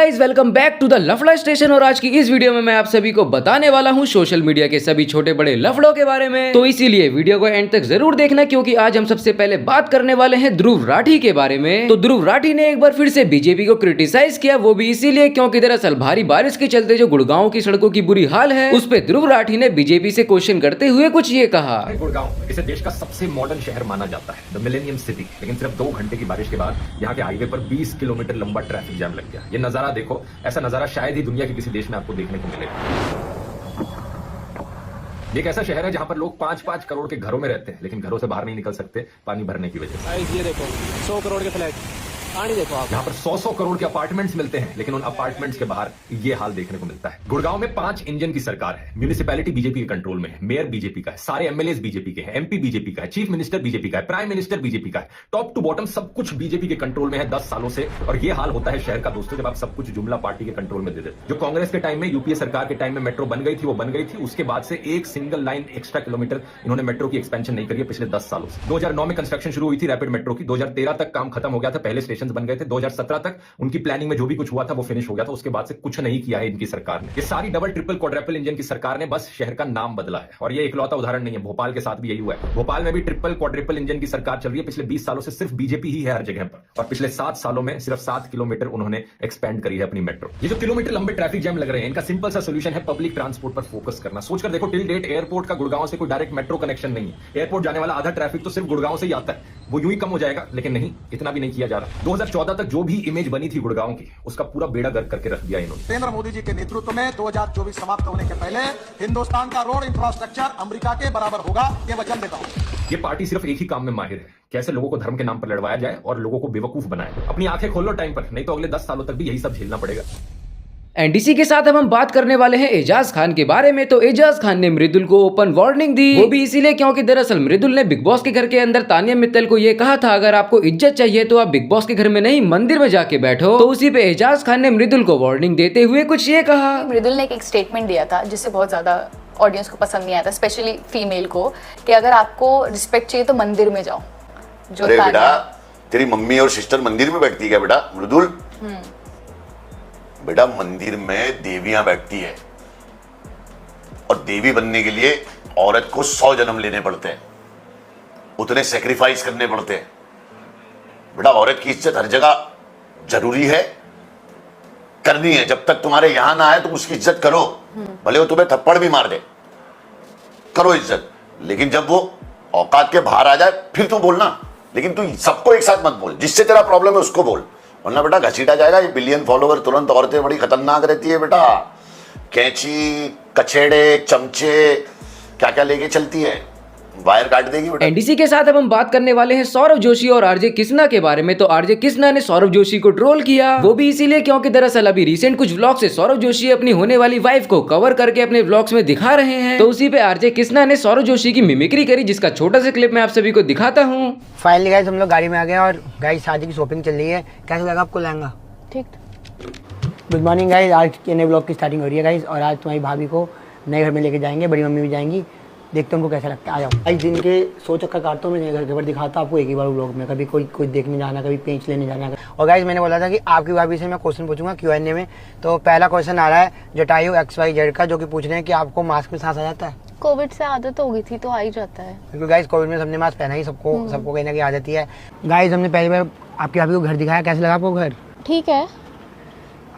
Guys welcome back to the Lafda station. और आज की इस वीडियो में मैं आप सभी को बताने वाला हूँ सोशल मीडिया के सभी छोटे बड़े लफड़ों के बारे में। तो इसीलिए वीडियो को एंड तक जरूर देखना, क्योंकि आज हम सबसे पहले बात करने वाले हैं ध्रुव राठी के बारे में। तो ध्रुव राठी ने एक बार फिर से बीजेपी को क्रिटिसाइज किया, वो भी इसीलिए क्योंकि दरअसल भारी बारिश के चलते जो गुड़गांव की सड़कों की बुरी हाल है, उस पे ध्रुव राठी ने बीजेपी से क्वेश्चन करते हुए कुछ ये कहा। गुड़गांव इसे देश का सबसे मॉडर्न शहर माना जाता है, द मिलेनियम सिटी, लेकिन सिर्फ 2 घंटे की बारिश के बाद यहाँ के हाईवे पर 20 किलोमीटर लंबा ट्रैफिक जाम लग गया। ये नजारा देखो, ऐसा नजारा शायद ही दुनिया के किसी देश में आपको देखने को मिलेगा। ये एक ऐसा शहर है जहां पर लोग 5-5 करोड़ के घरों में रहते हैं, लेकिन घरों से बाहर नहीं निकल सकते पानी भरने की वजह से। ये देखो 100 करोड़ के फ्लैट, पानी देखो आप। यहाँ पर 100 करोड़ के अपार्टमेंट्स मिलते हैं, लेकिन उन अपार्टमेंट्स के बाहर ये हाल देखने को मिलता है। गुड़गांव में 5 इंजन की सरकार है, म्यूनिसिपैलिटी बीजेपी के कंट्रोल में है, मेयर बीजेपी का है, सारे एमएलए बीजेपी के हैं, एमपी बीजेपी का है, चीफ मिनिस्टर बीजेपी का है, प्राइम मिनिस्टर बीजेपी का है, टॉप टू बॉटम सब कुछ बीजेपी के कंट्रोल में है 10 सालों से। और ये हाल होता है शहर का दोस्तों जब आप सब कुछ जुमला पार्टी के कंट्रोल में दे देते। जो कांग्रेस के टाइम में, यूपीए सरकार के टाइम में मेट्रो बन गई थी, वो बन गई थी। उसके बाद से एक सिंगल लाइन एक्स्ट्रा किलोमीटर इन्होंने मेट्रो की एक्सपेंशन नहीं करी है पिछले 10 सालों से। 2009 में कंस्ट्रक्शन शुरू हुई थी रैपिड मेट्रो की, 2013 तक काम खत्म हो गया था, पहले स्टेशन बन गए थे। 2017 तक उनकी प्लानिंग में जो भी कुछ हुआ था वो फिनिश हो गया था। उसके बाद से कुछ नहीं किया है इनकी सरकार ने। ये सारी डबल ट्रिपल क्वाड्रपल इंजन की सरकार ने बस शहर का नाम बदला है। और ये इकलौता उदाहरण नहीं है, भोपाल के साथ भी यही हुआ है। भोपाल में भी ट्रिपल क्वाड्रपल इंजन की सरकार चल रही है। पिछले 20 सालों से सिर्फ बीजेपी ही है हर जगह पर, और पिछले 7 सालों में सिर्फ 7 किलोमीटर उन्होंने एक्सपेंड करी है अपनी मेट्रो। ये जो किलोमीटर लंबे ट्रैफिक जैम लग रहे हैं, इनका सिंपल सा सोल्यूशन है पब्लिक ट्रांसपोर्ट पर फोकस करना। सोचकर देखो, टिल डेट एयरपोर्ट का गुड़गांव से कोई डायरेक्ट मेट्रो कनेक्शन नहीं है। एयरपोर्ट जाने वाला आधा ट्रैफिक तो सिर्फ गुड़गांव से ही आता है, वो यूं ही कम हो जाएगा। लेकिन नहीं, इतना भी नहीं किया जा रहा। 2014 तक जो भी इमेज बनी थी गुड़गांव की, उसका पूरा बेड़ा गर्क करके रख दिया इन्होंने। नरेंद्र मोदी जी के नेतृत्व में 2024 समाप्त होने के पहले हिंदुस्तान का रोड इंफ्रास्ट्रक्चर अमेरिका के बराबर होगा, ये वचन देता हूं। ये पार्टी सिर्फ एक ही काम में माहिर है, कैसे लोगों को धर्म के नाम पर लड़वाया जाए और लोगों को बेवकूफ बनाया जाए। अपनी आंखें खोल लो टाइम पर, नहीं तो अगले 10 सालों तक भी यही सब झेलना पड़ेगा। एनडीसी के साथ अब हम बात करने वाले हैं एजाज खान के बारे में। तो एजाज खान ने मृदुल को ओपन वार्निंग दी, वो भी इसीलिए क्योंकि दरअसल मृदुल ने बिग बॉस के घर के अंदर तानिया मित्तल को ये कहा था, अगर आपको इज्जत चाहिए तो आप बिग बॉस के घर में नहीं मंदिर में जाके बैठो। तो उसी पे एजाज खान ने मृदुल को वार्निंग देते हुए कुछ ये कहा। मृदुल ने एक स्टेटमेंट दिया था जिससे बहुत ज्यादा ऑडियंस को पसंद नहीं आया था, स्पेशली फीमेल को, कि अगर आपको रिस्पेक्ट चाहिए तो मंदिर में जाओ। जो अरे बेटा, तेरी मम्मी और सिस्टर मंदिर में बैठती है क्या बेटा? मृदुल बेटा, मंदिर में देवियां बैठती है, और देवी बनने के लिए औरत को 100 जन्म लेने पड़ते हैं, उतने सेक्रीफाइस करने पड़ते हैं। बेटा, औरत की इज्जत हर जगह जरूरी है, करनी है। जब तक तुम्हारे यहां ना आए तुम उसकी इज्जत करो, भले वो तुम्हें थप्पड़ भी मार दे, करो इज्जत। लेकिन जब वो औकात के बाहर आ जाए फिर तू बोलना, लेकिन तू सबको एक साथ मत बोल। जिससे तेरा प्रॉब्लम है उसको बोल, वरना बेटा घसीटा जाएगा। ये बिलियन फॉलोवर तुरंत औरतें बड़ी खतरनाक रहती है बेटा, कैंची, कछेड़े, चमचे, क्या क्या लेके चलती है, वायर काट देगी बेटा। एनडीसी के साथ अब हम बात करने वाले हैं सौरव जोशी और आरजे कृष्णा के बारे में। तो आरजे कृष्णा ने सौरव जोशी को ट्रोल किया, वो भी इसीलिए क्योंकि दरअसल अभी रिसेंट कुछ व्लॉग से सौरव जोशी अपनी होने वाली वाइफ को कवर करके अपने व्लॉग्स में दिखा रहे हैं। तो उसी पे आरजे कृष्णा ने सौरव जोशी की मिमिक्री करी, जिसका छोटा सा क्लिप मैं आप सभी को दिखाता हूँ। फाइनली गाइस हम लोग गाड़ी में आ गए और गाइस शादी की शॉपिंग चल रही है। कैसा लगा आपको लहंगा? ठीक। गुड मॉर्निंग गाइस, आज के नए व्लॉग की स्टार्टिंग हो रही है गाइस, और आज तुम्हारी भाभी को नए घर में लेके जाएंगे, बड़ी मम्मी भी जाएंगी। देखते हैं उनको कैसा लगता है। आ जाओ। आज दिन के 100 चक्कर काटता हूँ मैं, घर दिखाता हूँ आपको एक ही बार व्लॉग में। कभी कोई देखने जाना, कभी पेंच लेने जाना। और गाइस मैंने बोला था कि आपकी भाभी से मैं क्वेश्चन पूछूंगा Q&A में। तो पहला क्वेश्चन आ रहा है जटायु XYZ का, जो कि पूछ रहे हैं कि आपको मास्क में सांस आ जाता है? कोविड से आदत हो गई थी तो आ ही जाता है। बिल्कुल गाइस, कोविड में सबने मास्क पहना ही, सबको कहीं ना कहीं आ जाती है। गाइस हमने पहली बार आपकी भाभी को घर दिखाया, कैसा लगा आपको घर? ठीक है।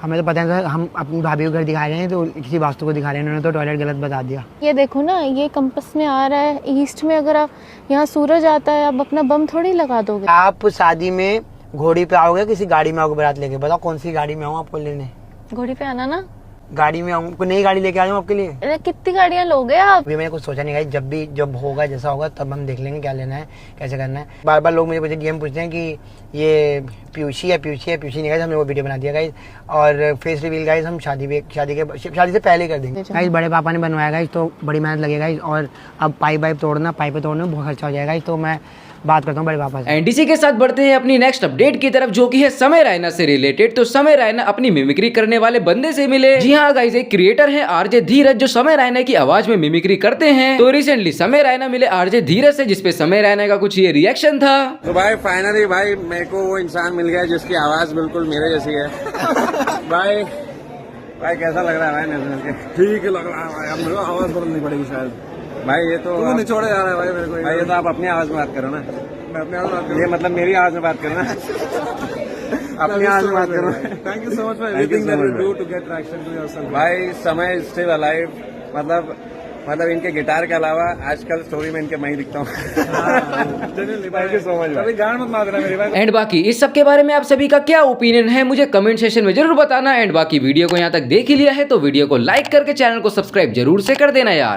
हमें तो पता है सर, हम अपनी भाभी को घर दिखा रहे हैं तो किसी वास्तु को दिखा रहे हैं, उन्होंने तो टॉयलेट गलत बता दिया। ये देखो ना, ये कंपास में आ रहा है ईस्ट में, अगर आप यहाँ सूरज आता है, आप अपना बम थोड़ी लगा दोगे। आप शादी में घोड़ी पे आओगे, किसी गाड़ी में आओगे बारात लेके? बताओ कौन सी गाड़ी में आऊँ आपको लेने? घोड़ी पे आना ना, गाड़ी में आऊँ, कोई नई गाड़ी लेके आ जाऊँ आपके लिए? अरे कितनी गाड़ियाँ लोगे आप? अभी मैंने कुछ सोचा नहीं गाइस, जब होगा जैसा होगा तब हम देख लेंगे क्या लेना है, कैसे करना है। बार बार लोग मुझे डीएम पूछते हैं कि ये पीयूषी है नहीं गाइस, हमने वो वीडियो बना दिया गाइस। और फेस रिवील गाइस हम शादी से पहले कर देंगे गाइस। बड़े पापा ने बनवाया गाइस, तो बड़ी मेहनत लगेगा गाइस। और अब पाइप तोड़ना, पाइपें तोड़ने में बहुत खर्चा हो जाएगा गाइस, तो मैं बात करता हूँ बड़े पापा से। एंड इसी के साथ बढ़ते हैं अपनी नेक्स्ट अपडेट की तरफ, जो कि है समय रैना से रिलेटेड। तो समय रैना अपनी मिमिक्री करने वाले बंदे से मिले। जी हाँ गाइस, एक क्रिएटर है आरजे धीरज जो समय रैना की आवाज में मिमिक्री करते हैं। तो रिसेंटली समय रैना मिले आरजे धीरज से, जिसपे समय रैना का कुछ ये रिएक्शन था। तो भाई फाइनली भाई मेरे को वो इंसान मिल गया जिसकी आवाज बिल्कुल मेरे जैसी है। भाई कैसा लग रहा है भाई मेरे मिलके? ठीक लग रहा है भाई, अब मेरे को आवाज बदलनी पड़ेगी शायद। भाई ये तो निचोड़े जा रहा है भाई मेरे को। भाई ये तो आप अपनी आवाज में बात करो ना। मैं अपनी आवाज में बात करूं? ये मतलब मेरी आवाज में बात करो ना। अपनी आवाज में बात करो। Thank you so much for everything that you do to get traction to yourself. भाई समय स्टिल अलाइव, मतलब इनके गिटार के अलावा आजकल स्टोरी में इनके मैं ही दिखता हूँ। Thank you so much. अभी गान मत मार देना मेरी भाई। एंड बाकी इस सब के बारे में आप सभी का क्या ओपिनियन है मुझे कमेंट सेक्शन में जरूर बताना। एंड बाकी वीडियो को यहाँ तक देख ही लिया है तो वीडियो को लाइक करके चैनल को सब्सक्राइब जरूर से कर देना यार।